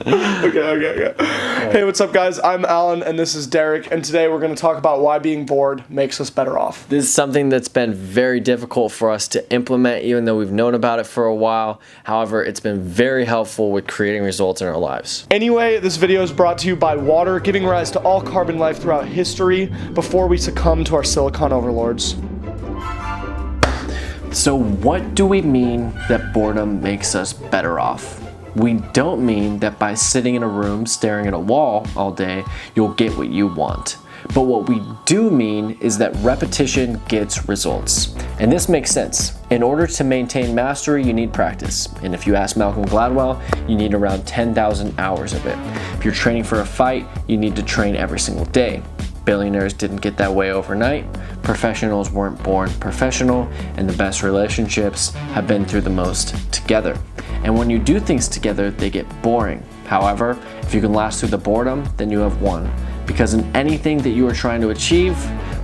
Okay. Hey, what's up, guys? I'm Alan, and this is Derick, and today we're going to talk about why being bored makes us better off. This is something that's been very difficult for us to implement, even though we've known about it for a while. However, it's been very helpful with creating results in our lives. Anyway, this video is brought to you by water, giving rise to all carbon life throughout history before we succumb to our silicon overlords. So what do we mean that boredom makes us better off? We don't mean that by sitting in a room staring at a wall all day, you'll get what you want. But what we do mean is that repetition gets results. And this makes sense. In order to maintain mastery, you need practice. And if you ask Malcolm Gladwell, you need around 10,000 hours of it. If you're training for a fight, you need to train every single day. Billionaires didn't get that way overnight. Professionals weren't born professional, and the best relationships have been through the most together. And when you do things together, they get boring. However, if you can last through the boredom, then you have won. Because in anything that you are trying to achieve,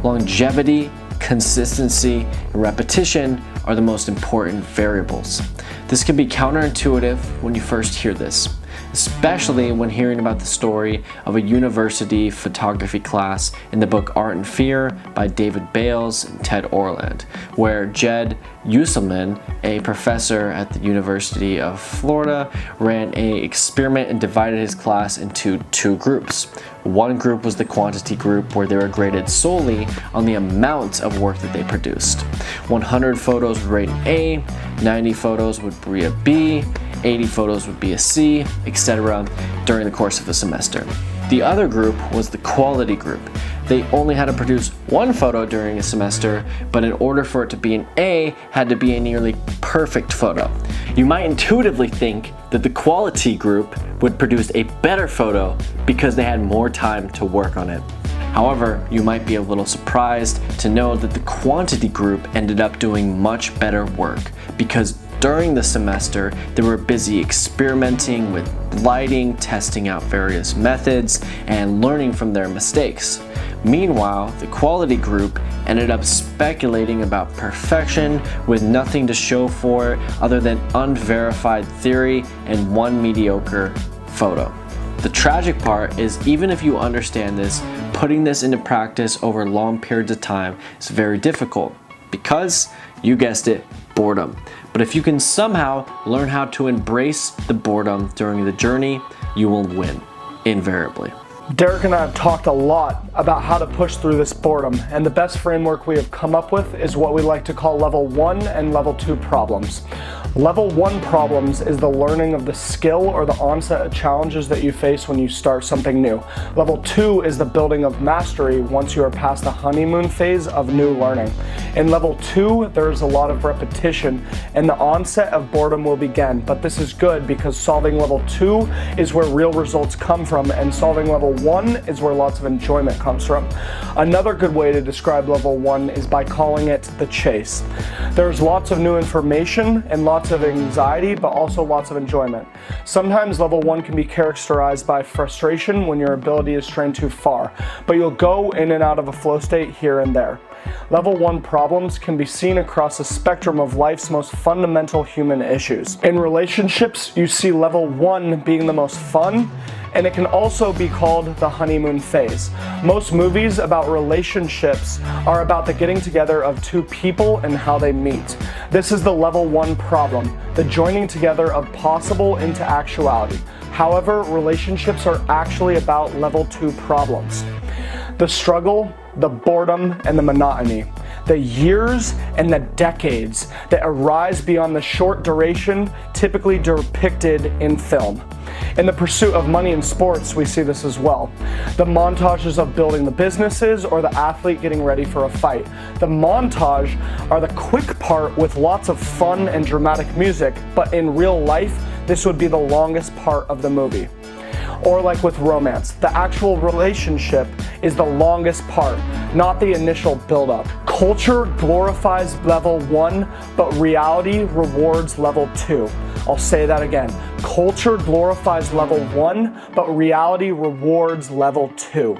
longevity, consistency, and repetition are the most important variables. This can be counterintuitive when you first hear this, especially when hearing about the story of a university photography class in the book Art and Fear by David Bales and Ted Orland, where Ueslmann, a professor at the University of Florida, ran an experiment and divided his class into two groups. One group was the quantity group, where they were graded solely on the amount of work that they produced. 100 photos would rate an A, 90 photos would be a B, 80 photos would be a C, etc. during the course of the semester. The other group was the quality group. They only had to produce one photo during a semester, but in order for it to be an A, had to be a nearly perfect photo. You might intuitively think that the quality group would produce a better photo because they had more time to work on it. However, you might be a little surprised to know that the quantity group ended up doing much better work because during the semester, they were busy experimenting with lighting, testing out various methods, and learning from their mistakes. Meanwhile, the quality group ended up speculating about perfection with nothing to show for it other than unverified theory and one mediocre photo. The tragic part is, even if you understand this, putting this into practice over long periods of time is very difficult because, you guessed it, boredom. But if you can somehow learn how to embrace the boredom during the journey, you will win, invariably. Derick and I have talked a lot about how to push through this boredom, and the best framework we have come up with is what we like to call level 1 and level 2 problems. Level 1 problems is the learning of the skill or the onset of challenges that you face when you start something new. Level 2 is the building of mastery once you are past the honeymoon phase of new learning. In level 2, there is a lot of repetition, and the onset of boredom will begin, but this is good because solving level 2 is where real results come from, and solving level 1 is where lots of enjoyment comes from. Another good way to describe level 1 is by calling it the chase. There's lots of new information and lots of anxiety, but also lots of enjoyment. Sometimes level 1 can be characterized by frustration when your ability is trained too far, but you'll go in and out of a flow state here and there. Level 1 problems can be seen across a spectrum of life's most fundamental human issues. In relationships, you see level 1 being the most fun, and it can also be called the honeymoon phase. Most movies about relationships are about the getting together of two people and how they meet. This is the level 1 problem, the joining together of possible into actuality. However, relationships are actually about level 2 problems. The struggle, the boredom, and the monotony. The years and the decades that arise beyond the short duration typically depicted in film. In the pursuit of money in sports, we see this as well. The montages of building the businesses or the athlete getting ready for a fight. The montage are the quick part with lots of fun and dramatic music, but in real life, this would be the longest part of the movie. Or like with romance, the actual relationship is the longest part, not the initial buildup. Culture glorifies level 1, but reality rewards level 2. I'll say that again. Culture glorifies level 1, but reality rewards level 2.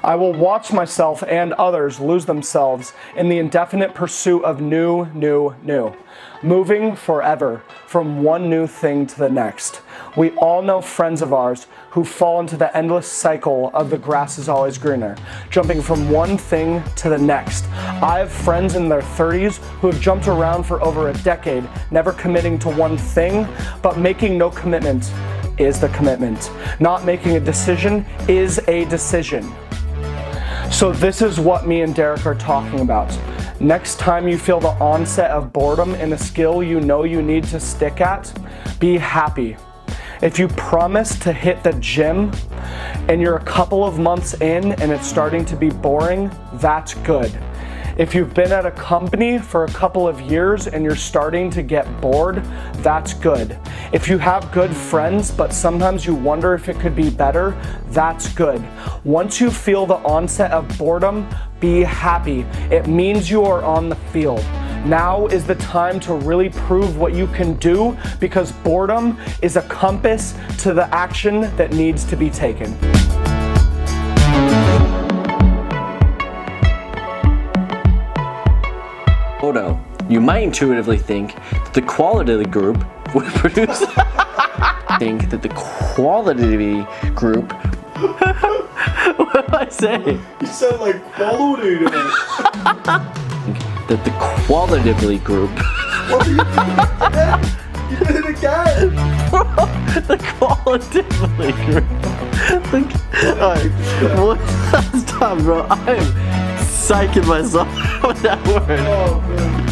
I will watch myself and others lose themselves in the indefinite pursuit of new, moving forever from one new thing to the next. We all know friends of ours who fall into the endless cycle of the grass is always greener, jumping from one thing to the next. I have friends in their 30s who have jumped around for over a decade, never committing to one thing, but making no commitment is the commitment. Not making a decision is a decision. So this is what me and Derick are talking about. Next time you feel the onset of boredom in a skill you know you need to stick at, be happy. If you promise to hit the gym and you're a couple of months in and it's starting to be boring, that's good. If you've been at a company for a couple of years and you're starting to get bored, that's good. If you have good friends, but sometimes you wonder if it could be better, that's good. Once you feel the onset of boredom, be happy. It means you are on the field. Now is the time to really prove what you can do, because boredom is a compass to the action that needs to be taken. Photo. You might intuitively think that the qualitative group would produce think that the qualitative group what did I say? You said like qualitative. That the qualitatively group What are you doing? You did it again. the qualitatively group Alright, stop bro, I am psyching myself with that word. Oh, man.